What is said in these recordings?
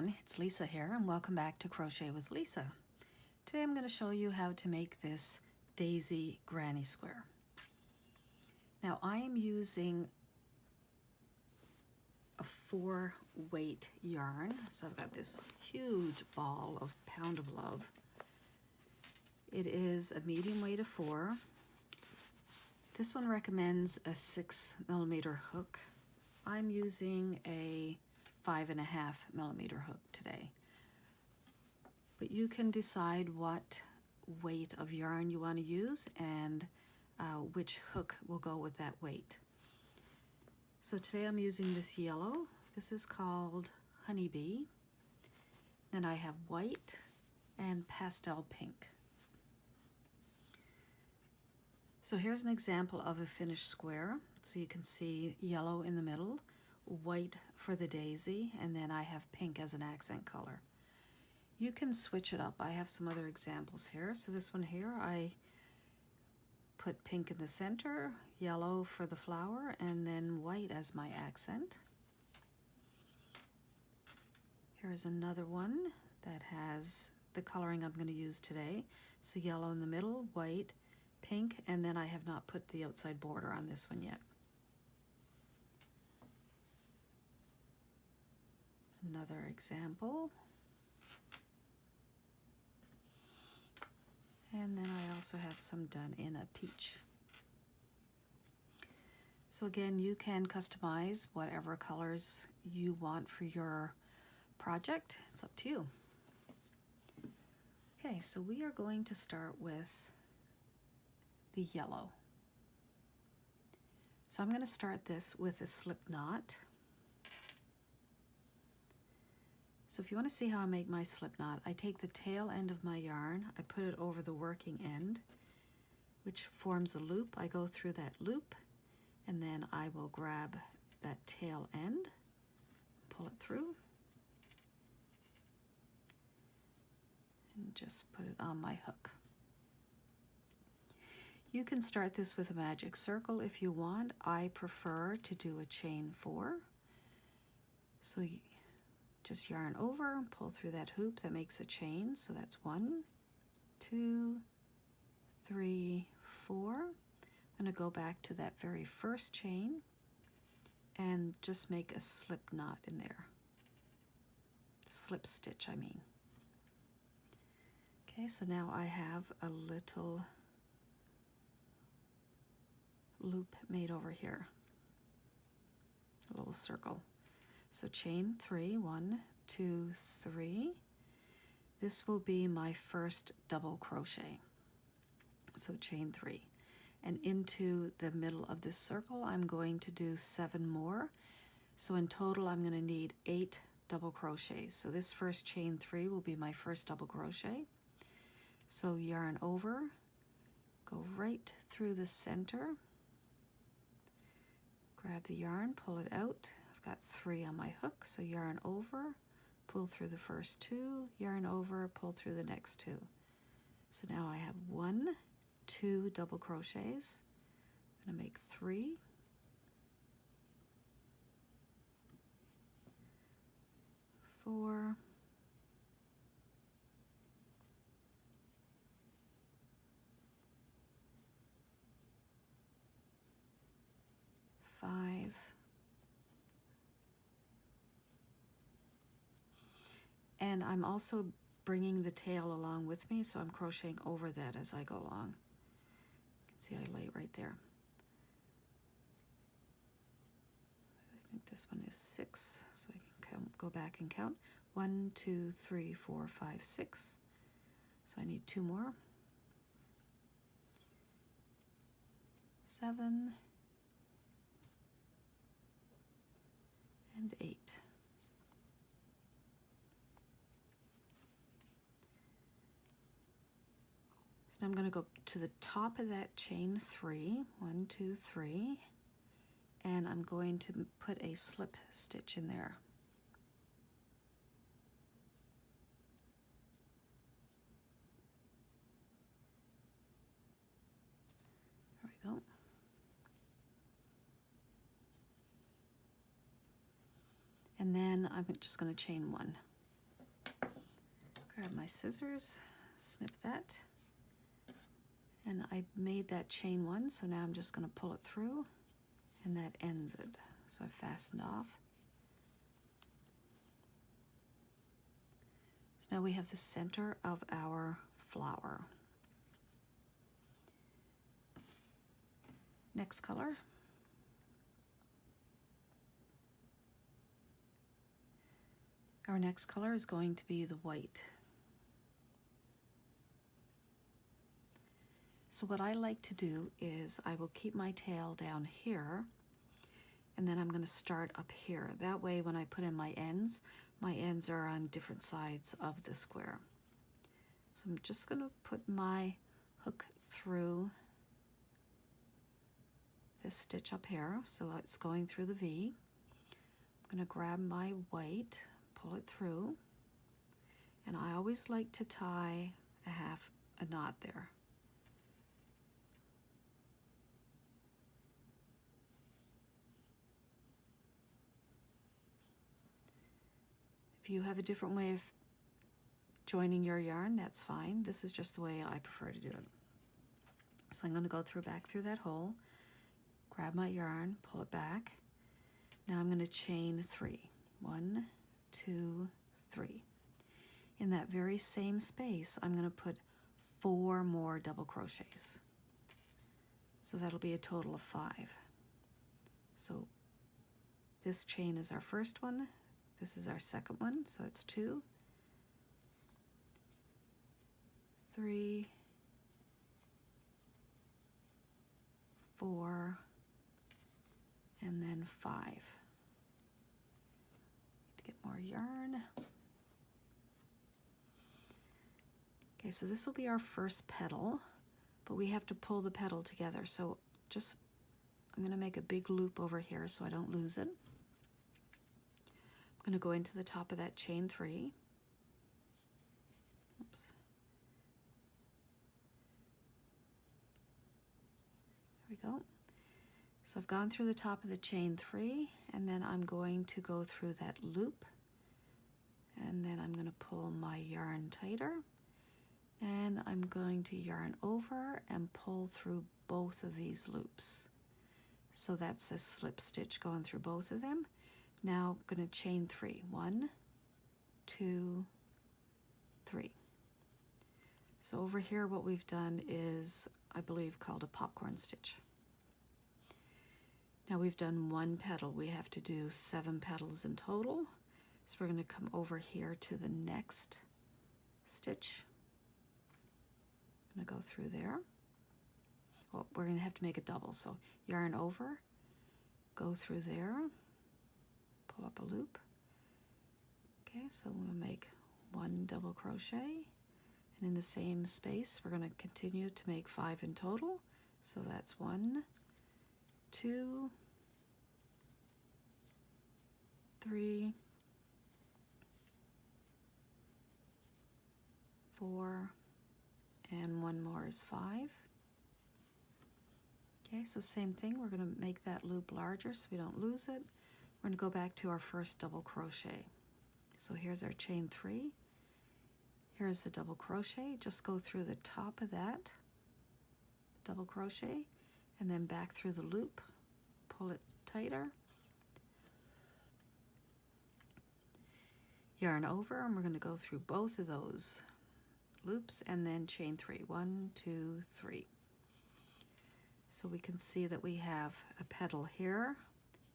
everyone, it's Lisa here and welcome back to Crochet with Lisa. Today I'm going to show you how to make this daisy granny square. Now I am using a 4-weight yarn, so I've got this huge ball of Pound of Love. It is a medium weight of 4. This one recommends a 6mm hook. I'm using a 5.5mm hook today. But you can decide what weight of yarn you want to use and which hook will go with that weight. So today I'm using this yellow. This is called Honeybee. Then I have white and pastel pink. So here's an example of a finished square. So you can see yellow in the middle, white for the daisy, and then I have pink as an accent color. You can switch it up. I have some other examples here. So this one here, I put pink in the center, yellow for the flower, and then white as my accent. Here's another one that has the coloring I'm going to use today. So yellow in the middle, white, pink, and then I have not put the outside border on this one yet. Another example. And then I also have some done in a peach. So again, you can customize whatever colors you want for your project. It's up to you. Okay, so we are going to start with the yellow. So I'm going to start this with a slip knot. So if you want to see how I make my slip knot, I take the tail end of my yarn, I put it over the working end, which forms a loop. I go through that loop, and then I will grab that tail end, pull it through, and just put it on my hook. You can start this with a magic circle if you want. I prefer to do a chain 4. So you just yarn over, pull through that hoop that makes a chain. So that's 1, 2, 3, 4. I'm going to go back to that very first chain and just make a slip knot in there. Slip stitch, I mean. Okay, so now I have a little loop made over here, a little circle. So chain 3, 1, 2, 3. This will be my first double crochet. So chain 3. And into the middle of this circle, I'm going to do 7 more. So in total, I'm going to need 8 double crochets. So this first chain 3 will be my first double crochet. So yarn over, go right through the center, grab the yarn, pull it out. Got 3 on my hook, so yarn over, pull through the first 2, yarn over, pull through the next 2. So now I have 1, 2 double crochets. I'm going to make 3, 4, 5, and I'm also bringing the tail along with me, so I'm crocheting over that as I go along. You can see I lay it right there. I think this one is 6, so I can go back and count. 1, 2, 3, 4, 5, 6. So I need 2 more. 7 and 8. So now I'm going to go to the top of that chain 3, 1, 2, 3, and I'm going to put a slip stitch in there. There we go. And then I'm just going to chain 1. Grab my scissors, snip that, and I made that chain one, so now I'm just going to pull it through, and that ends it. So I fastened off. So now we have the center of our flower. Next color. Our next color is going to be the white. So what I like to do is I will keep my tail down here, and then I'm going to start up here. That way when I put in my ends are on different sides of the square. So I'm just going to put my hook through this stitch up here, so it's going through the V. I'm going to grab my white, pull it through, and I always like to tie a knot there. If you have a different way of joining your yarn, that's fine. This is just the way I prefer to do it. So I'm going to go back through that hole, grab my yarn, pull it back. Now I'm going to chain 3. 1, 2, 3. In that very same space, I'm going to put 4 more double crochets. So that'll be a total of 5. So this chain is our first one. This is our second one, so that's 2, 3, 4, and then 5. Need to get more yarn. Okay, so this will be our first petal, but we have to pull the petal together. So I'm going to make a big loop over here so I don't lose it. I'm going to go into the top of that chain 3. Oops. There we go. So I've gone through the top of the chain 3, and then I'm going to go through that loop, and then I'm going to pull my yarn tighter, and I'm going to yarn over and pull through both of these loops. So that's a slip stitch going through both of them. Now I'm going to chain 3. 1, 2, 3. So over here what we've done is, I believe, called a popcorn stitch. Now we've done 1 petal. We have to do 7 petals in total. So we're going to come over here to the next stitch. I'm going to go through there. Well, we're going to have to make a double. So yarn over, go through there, pull up a loop. Okay, so we'll make 1 double crochet, and in the same space we're going to continue to make 5 in total. So that's 1, 2, 3, 4, and 1 more is 5. Okay, so same thing, we're going to make that loop larger so we don't lose it. We're going to go back to our first double crochet. So here's our chain 3. Here's the double crochet. Just go through the top of that double crochet and then back through the loop. Pull it tighter. Yarn over, and we're going to go through both of those loops and then chain 3. 1, 2, 3. So we can see that we have a petal here.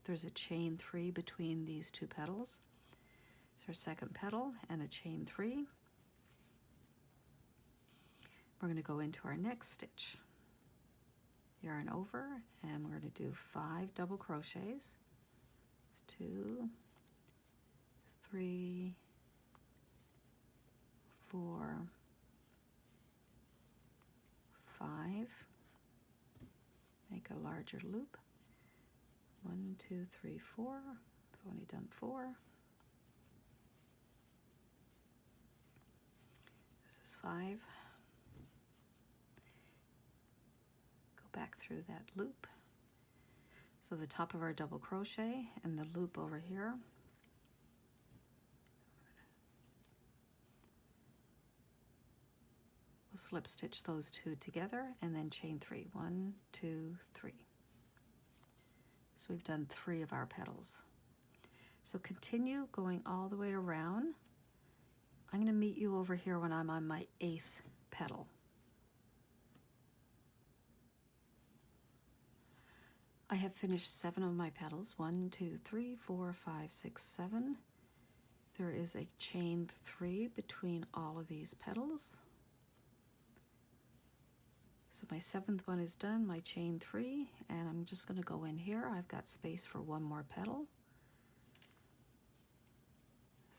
There's a chain 3 between these 2 petals. It's our second petal and a chain 3. We're going to go into our next stitch. Yarn over, and we're going to do 5 double crochets. It's 2, 3, 4, 5. Make a larger loop. 1, 2, 3, 4. I've only done 4. This is 5. Go back through that loop. So the top of our double crochet and the loop over here. slip stitch those two together and then chain 3. 1, 2, 3. So we've done 3 of our petals. So continue going all the way around. I'm going to meet you over here when I'm on my 8th petal. I have finished 7 of my petals. 1, 2, 3, 4, 5, 6, 7. There is a chain 3 between all of these petals. So my 7th one is done, my chain 3, and I'm just going to go in here. I've got space for 1 more petal.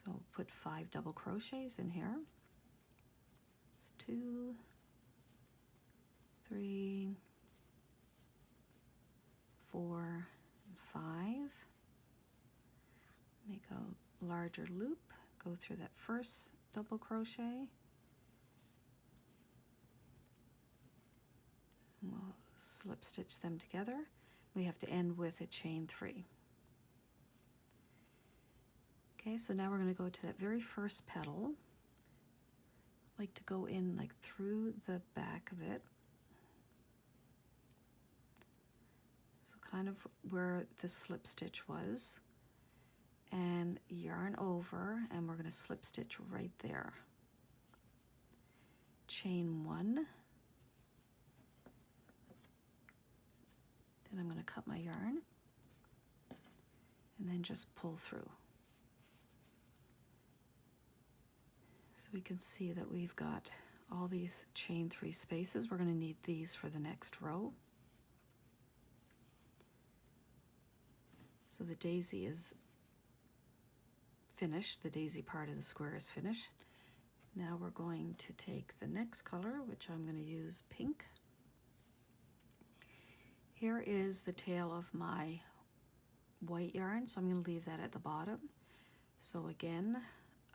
So put 5 double crochets in here. It's 2, 3, 4, and 5. Make a larger loop, go through that first double crochet. We'll slip stitch them together. We have to end with a chain 3. Okay, so now we're going to go to that very first petal. I like to go in like through the back of it. So kind of where the slip stitch was. And yarn over, and we're going to slip stitch right there. Chain 1. Then I'm going to cut my yarn and then just pull through. So we can see that we've got all these chain 3 spaces. We're going to need these for the next row. So the daisy is finished. The daisy part of the square is finished. Now we're going to take the next color, which I'm going to use pink. Here is the tail of my white yarn, so I'm going to leave that at the bottom. So again,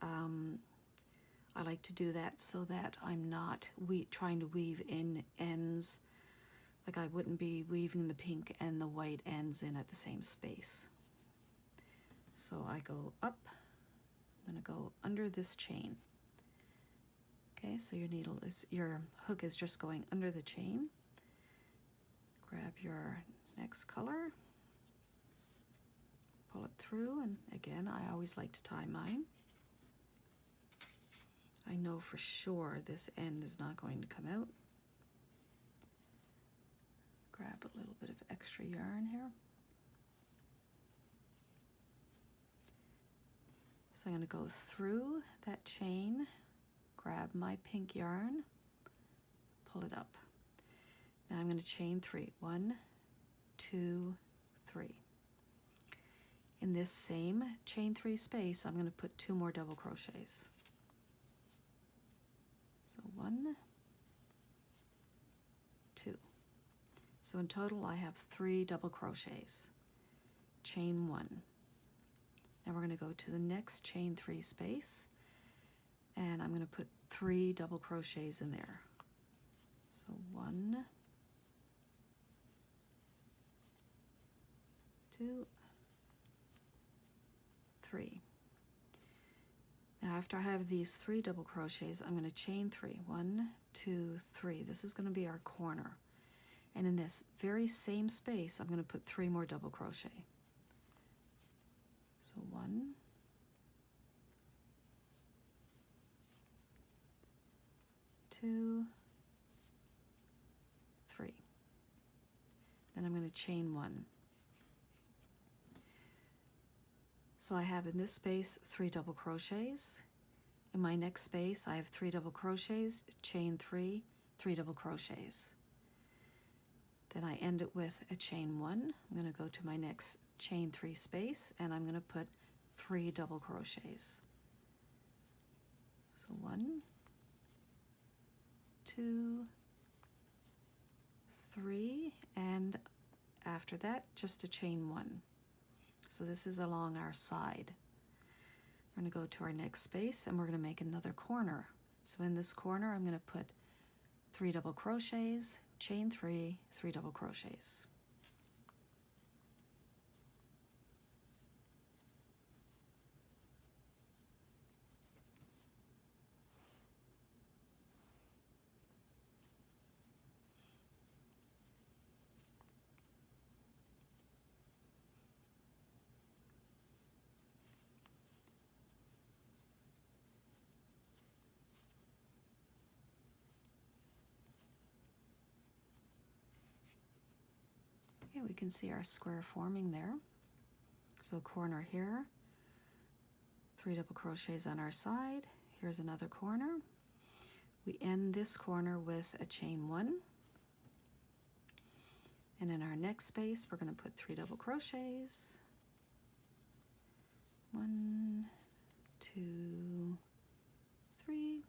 I like to do that so that I'm not trying to weave in ends, like I wouldn't be weaving the pink and the white ends in at the same space. So I go up, I'm going to go under this chain. Okay, so your hook is just going under the chain. Grab your next color, pull it through, and again, I always like to tie mine. I know for sure this end is not going to come out. Grab a little bit of extra yarn here. So I'm going to go through that chain, grab my pink yarn, pull it up. Now I'm going to chain 3. 1, 2, 3. In this same chain 3 space, I'm going to put 2 more double crochets. So 1, 2. So in total I have 3 double crochets. Chain 1. Now we're going to go to the next chain 3 space, and I'm going to put 3 double crochets in there. So 1, 2, 3. Now after I have these 3 double crochets, I'm going to chain 3. 1, 2, 3. This is going to be our corner. And in this very same space, I'm going to put 3 more double crochet. So 1, 2, 3. Then I'm going to chain 1. So I have in this space 3 double crochets. In my next space, I have 3 double crochets, chain 3, 3 double crochets. Then I end it with a chain 1. I'm going to go to my next chain 3 space, and I'm going to put 3 double crochets. So 1, 2, 3, and after that, just a chain 1. So this is along our side. We're going to go to our next space, and we're going to make another corner. So in this corner, I'm going to put 3 double crochets, chain 3, 3 double crochets. Okay, we can see our square forming there. So corner here, 3 double crochets on our side. Here's another corner. We end this corner with a chain 1. And in our next space, we're going to put 3 double crochets. 1, 2, 3.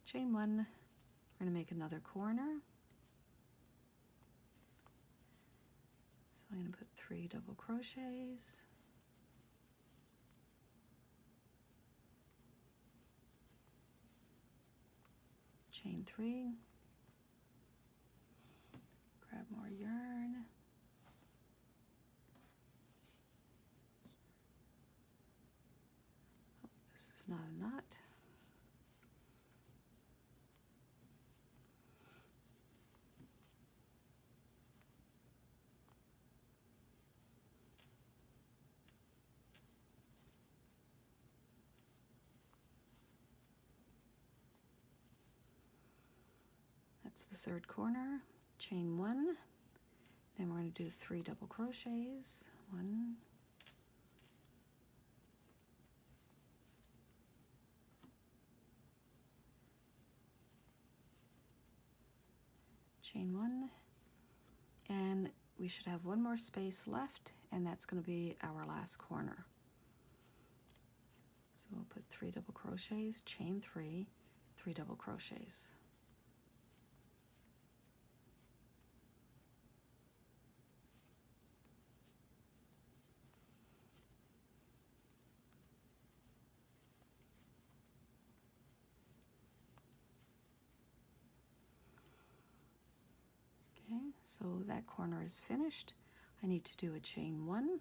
Chain 1. We're going to make another corner. So I'm going to put 3 double crochets. Chain 3. Grab more yarn. Oh, this is not a knot. That's the third corner. Chain 1. Then we're going to do 3 double crochets. 1, chain 1, and we should have one more space left, and that's going to be our last corner. So we'll put 3 double crochets, chain 3, 3 double crochets. Okay, so that corner is finished. I need to do a chain 1,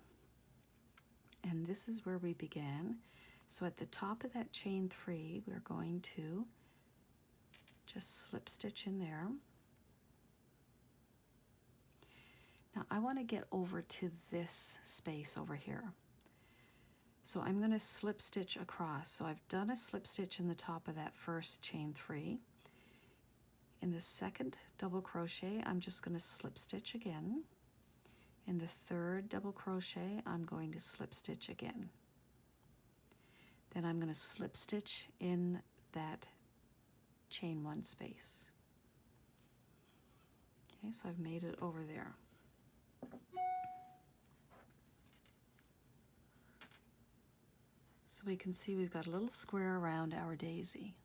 and this is where we began. So at the top of that chain 3, we're going to just slip stitch in there. Now I want to get over to this space over here. So I'm going to slip stitch across. So I've done a slip stitch in the top of that first chain 3. In the second double crochet, I'm just going to slip stitch again. In the third double crochet, I'm going to slip stitch again. Then I'm going to slip stitch in that chain 1 space. Okay, so I've made it over there. So we can see we've got a little square around our daisy.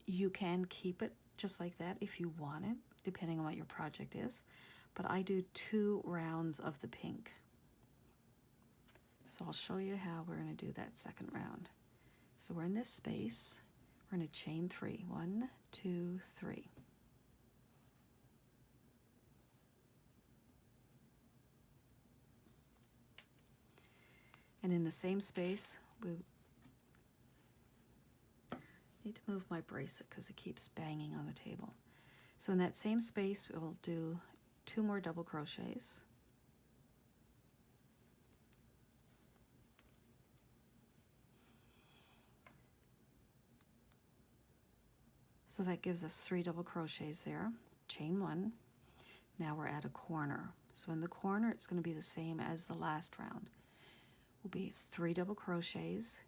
You can keep it just like that if you want it, depending on what your project is, but I do 2 rounds of the pink. So I'll show you how we're going to do that second round. So we're in this space, we're going to chain 3. 1, 2, 3. And in the same space, we need to move my bracelet because it keeps banging on the table. So in that same space, we'll do 2 more double crochets. So that gives us 3 double crochets there, chain 1. Now we're at a corner. So in the corner, it's going to be the same as the last round. Will be 3 double crochets,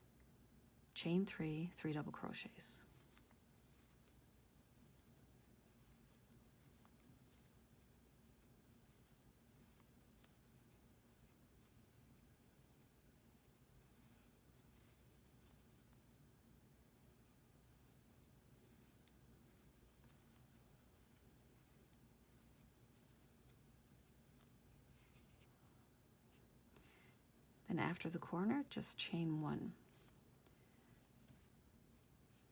chain 3, 3 double crochets. Then after the corner, just chain 1.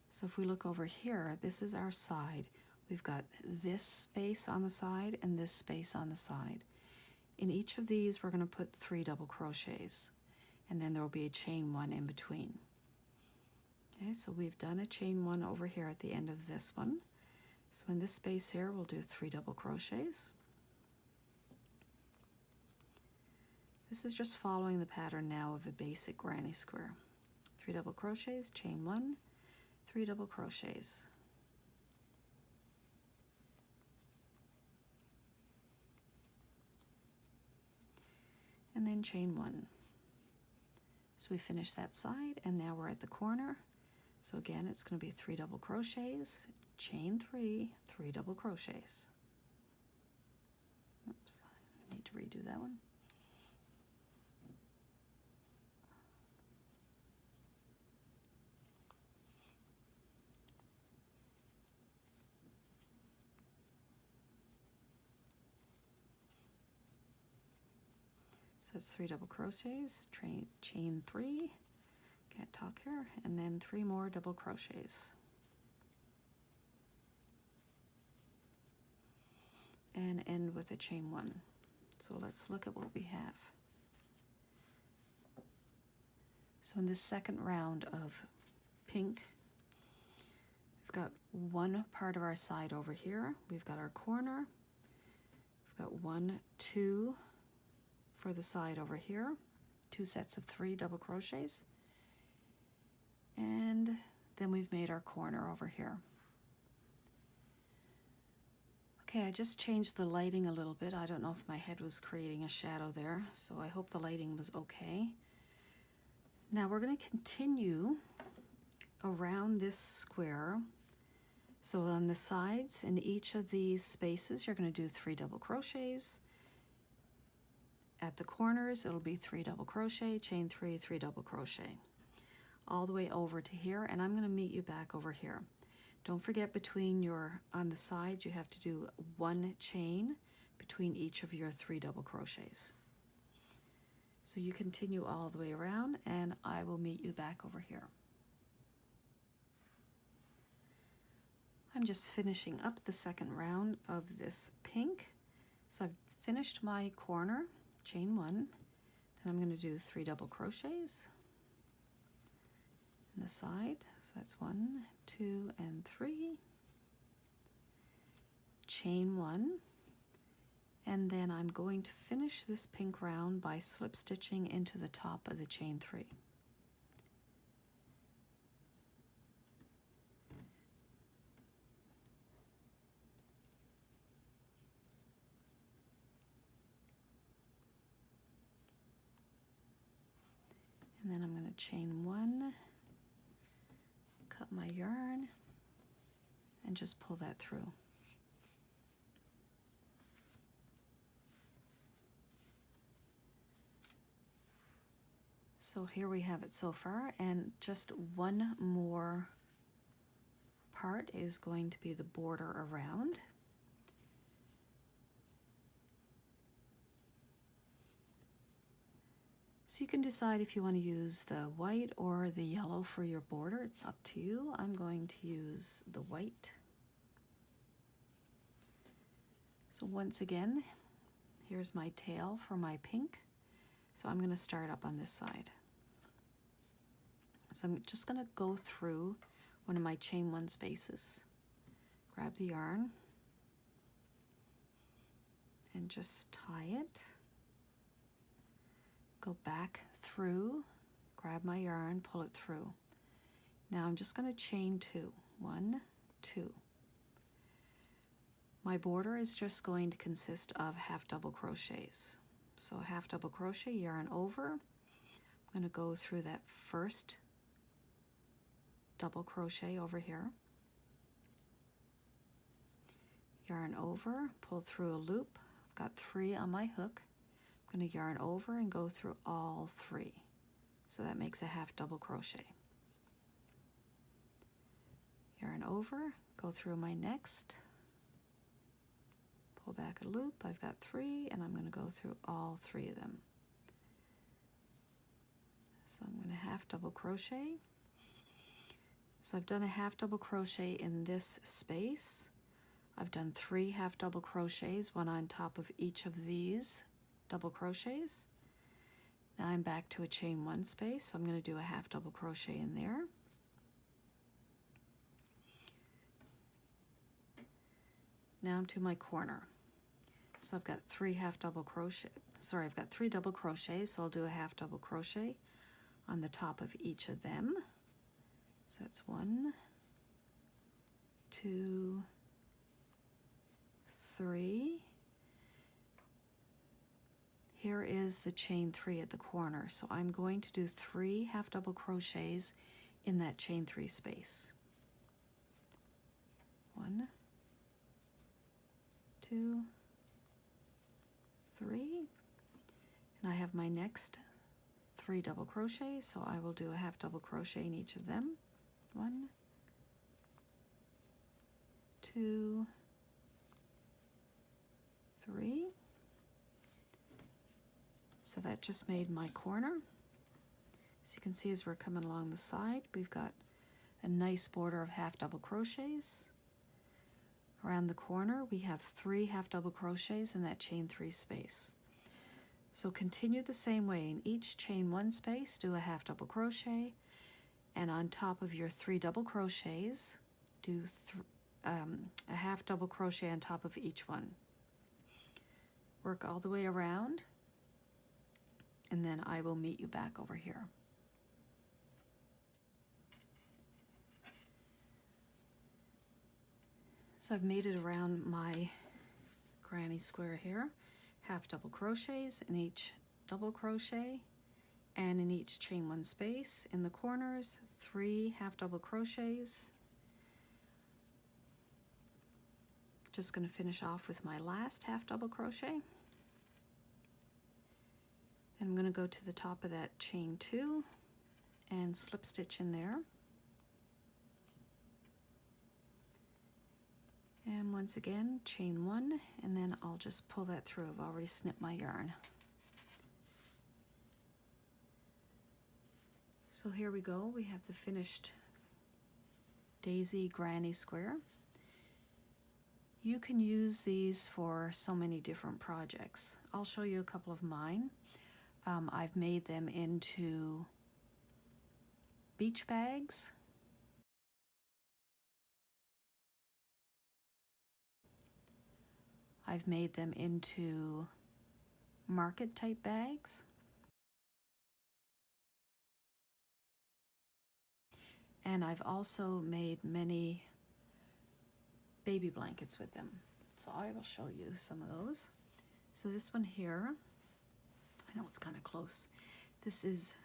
So if we look over here, this is our side. We've got this space on the side and this space on the side. In each of these, we're going to put 3 double crochets, and then there will be a chain 1 in between. Okay, so we've done a chain 1 over here at the end of this one. So in this space here, we'll do 3 double crochets. This is just following the pattern now of a basic granny square. 3 double crochets, chain 1, 3 double crochets. and then chain 1. So we finished that side, and now we're at the corner. So again, it's going to be 3 double crochets, chain 3, 3 double crochets. Oops, I need to redo that one. So it's 3 double crochets, chain 3, can't talk here, and then 3 more double crochets. And end with a chain 1. So let's look at what we have. So in this second round of pink, we've got one part of our side over here. We've got our corner. We've got 1, 2 for the side over here, 2 sets of 3 double crochets, and then we've made our corner over here. Okay, I just changed the lighting a little bit. I don't know if my head was creating a shadow there, so I hope the lighting was okay. Now we're going to continue around this square. So on the sides, in each of these spaces, you're going to do 3 double crochets. At the corners, it'll be 3 double crochet, chain 3, 3 double crochet, all the way over to here, and I'm going to meet you back over here. Don't forget, on the sides, you have to do 1 chain between each of your 3 double crochets. So you continue all the way around, and I will meet you back over here. I'm just finishing up the second round of this pink. So I've finished my corner, chain 1, then I'm going to do 3 double crochets on the side. So that's 1, 2, and 3. Chain 1, and then I'm going to finish this pink round by slip stitching into the top of the chain 3. And then I'm going to chain 1, cut my yarn, and just pull that through. So here we have it so far, and just one more part is going to be the border around. So you can decide if you want to use the white or the yellow for your border. It's up to you. I'm going to use the white. So once again, here's my tail for my pink. So I'm going to start up on this side. So I'm just going to go through one of my chain 1 spaces. Grab the yarn and just tie it. Go back through, grab my yarn, pull it through. Now I'm just going to chain 2. 1, 2. My border is just going to consist of half double crochets. So half double crochet, yarn over. I'm going to go through that first double crochet over here. Yarn over, pull through a loop. I've got 3 on my hook. I'm going to yarn over and go through all 3. So that makes a half double crochet. Yarn over, go through my next, pull back a loop. I've got 3, and I'm going to go through all 3 of them. So I'm going to half double crochet. So I've done a half double crochet in this space. I've done 3 half double crochets, one on top of each of these double crochets. Now I'm back to a chain 1 space, so I'm going to do a half double crochet in there. Now I'm to my corner. So I've got 3 half double crochet, sorry, I've got 3 double crochets, so I'll do a half double crochet on the top of each of them. So it's 1, 2, 3. here is the chain 3 at the corner. So I'm going to do 3 half double crochets in that chain 3 space. 1, 2, 3, and I have my next 3 double crochets, so I will do a half double crochet in each of them. 1, 2, 3. So that just made my corner. So you can see as we're coming along the side, we've got a nice border of half double crochets. Around the corner, we have 3 half double crochets in that chain 3 space. So continue the same way. In each chain 1 space, do a half double crochet, and on top of your 3 double crochets, do a half double crochet on top of each one. Work all the way around, and then I will meet you back over here. So I've made it around my granny square here. Half double crochets in each double crochet, and in each chain 1 space. In the corners, 3 half double crochets. Just going to finish off with my last half double crochet. Then I'm going to go to the top of that chain 2 and slip stitch in there. And once again, chain 1, and then I'll just pull that through. I've already snipped my yarn. So here we go. We have the finished daisy granny square. You can use these for so many different projects. I'll show you a couple of mine. I've made them into beach bags. I've made them into market type bags. And I've also made many baby blankets with them. So I will show you some of those. So this one here, I know it's kind of close. This is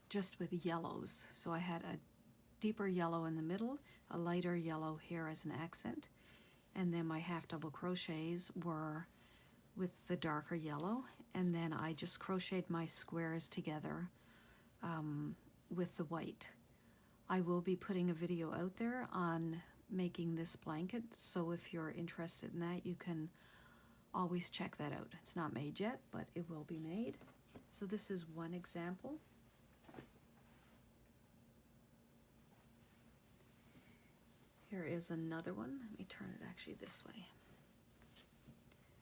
just with yellows. So I had a deeper yellow in the middle, a lighter yellow here as an accent. And then my half double crochets were with the darker yellow, and then I just crocheted my squares together with the white. I will be putting a video out there on making this blanket, so if you're interested in that, you can always check that out. It's not made yet, but it will be made. So this is one example. Here is another one. Let me turn it actually this way,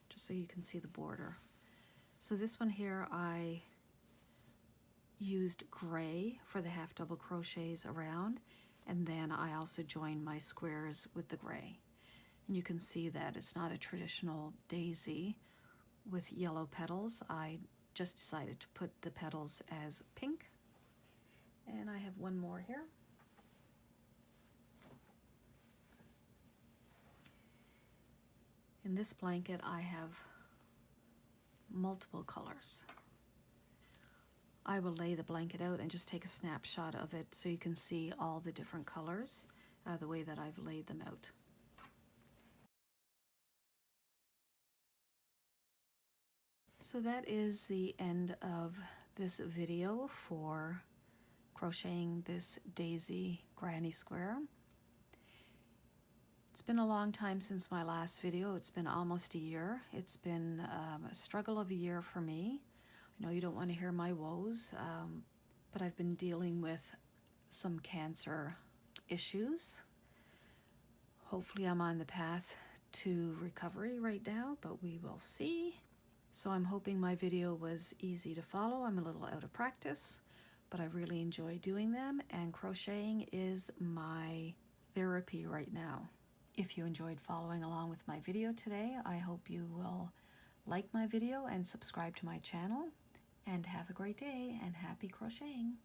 just so you can see the border. So this one here, I used gray for the half double crochets around, and then I also joined my squares with the gray. And you can see that it's not a traditional daisy with yellow petals. I just decided to put the petals as pink. And I have one more here. In this blanket, I have multiple colors. I will lay the blanket out and just take a snapshot of it so you can see all the different colors, the way that I've laid them out. So that is the end of this video for crocheting this daisy granny square. It's been a long time since my last video. It's been almost a year. It's been a struggle of a year for me. I know you don't want to hear my woes, but I've been dealing with some cancer issues. Hopefully I'm on the path to recovery right now, but we will see. So I'm hoping my video was easy to follow. I'm a little out of practice, but I really enjoy doing them, and crocheting is my therapy right now. If you enjoyed following along with my video today, I hope you will like my video and subscribe to my channel, and have a great day and happy crocheting.